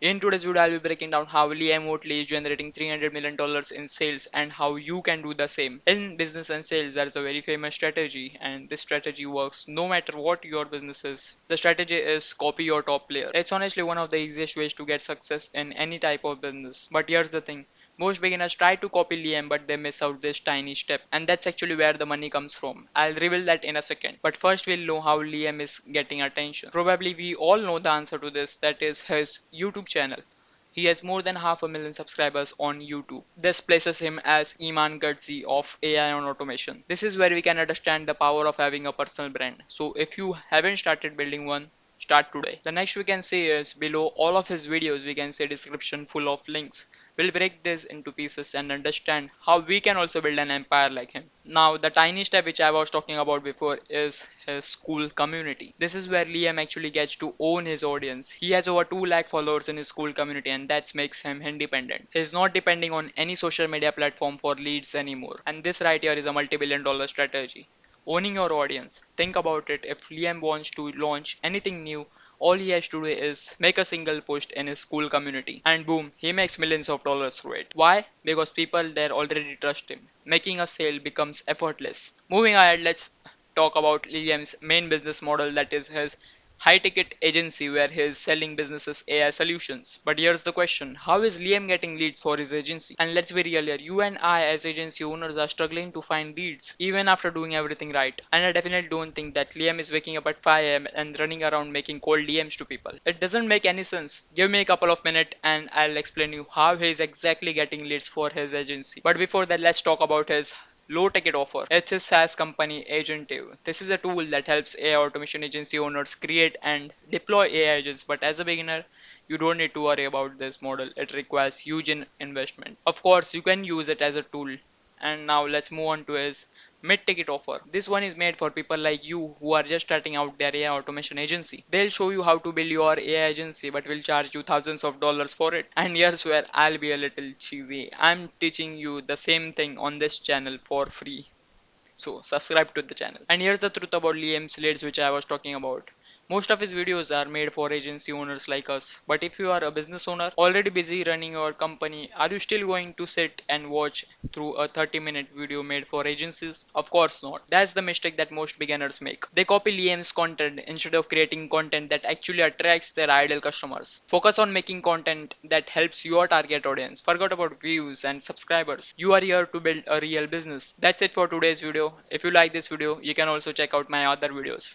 In today's video, I'll be breaking down how Liam Oatley is generating $300 million in sales and how you can do the same. In business and sales, there is a very famous strategy, and this strategy works no matter what your business is. The strategy is copy your top player. It's honestly one of the easiest ways to get success in any type of business. But here's the thing. Most beginners try to copy Liam but they miss out this tiny step, and that's actually where the money comes from. I'll reveal that in a second. But first we'll know how Liam is getting attention. Probably we all know the answer to this, that is his YouTube channel. He has more than half a million subscribers on YouTube. This places him as Iman Gadzhi of AI on automation. This is where we can understand the power of having a personal brand. So if you haven't started building one, start today. The next we can see is below all of his videos we can see description full of links. We'll break this into pieces and understand how we can also build an empire like him. Now, the tiny step which I was talking about before is his school community. This is where Liam actually gets to own his audience. He has over 2 lakh followers in his school community, and that makes him independent. He's not depending on any social media platform for leads anymore. And this right here is a multi-billion-dollar strategy. Owning your audience. Think about it. If Liam wants to launch anything new, all he has to do is make a single post in his school community and boom, he makes millions of dollars through it. Why? Because people there already trust him. Making a sale becomes effortless. Moving ahead, let's talk about Liam's main business model, that is his high ticket agency where he is selling businesses AI solutions. But here's the question, how is Liam getting leads for his agency? And let's be real here, you and I as agency owners are struggling to find leads even after doing everything right. And I definitely don't think that Liam is waking up at 5 a.m. and running around making cold DMs to people. It doesn't make any sense. Give me a couple of minutes and I'll explain you how he is exactly getting leads for his agency. But before that, let's talk about his low ticket offer. It's a SaaS company, Agentive. This is a tool that helps AI automation agency owners create and deploy AI agents. But as a beginner, you don't need to worry about this model. It requires huge investment. Of course, you can use it as a tool. And now let's move on to his mid-ticket offer. This one is made for people like you who are just starting out their AI automation agency. They'll show you how to build your AI agency but will charge you thousands of dollars for it. And here's where I'll be a little cheesy. I'm teaching you the same thing on this channel for free. So subscribe to the channel. And here's the truth about Liam's leads which I was talking about. Most of his videos are made for agency owners like us. But if you are a business owner already busy running your company, are you still going to sit and watch through a 30-minute video made for agencies? Of course not. That's the mistake that most beginners make. They copy Liam's content instead of creating content that actually attracts their ideal customers. Focus on making content that helps your target audience. Forget about views and subscribers. You are here to build a real business. That's it for today's video. If you like this video, you can also check out my other videos.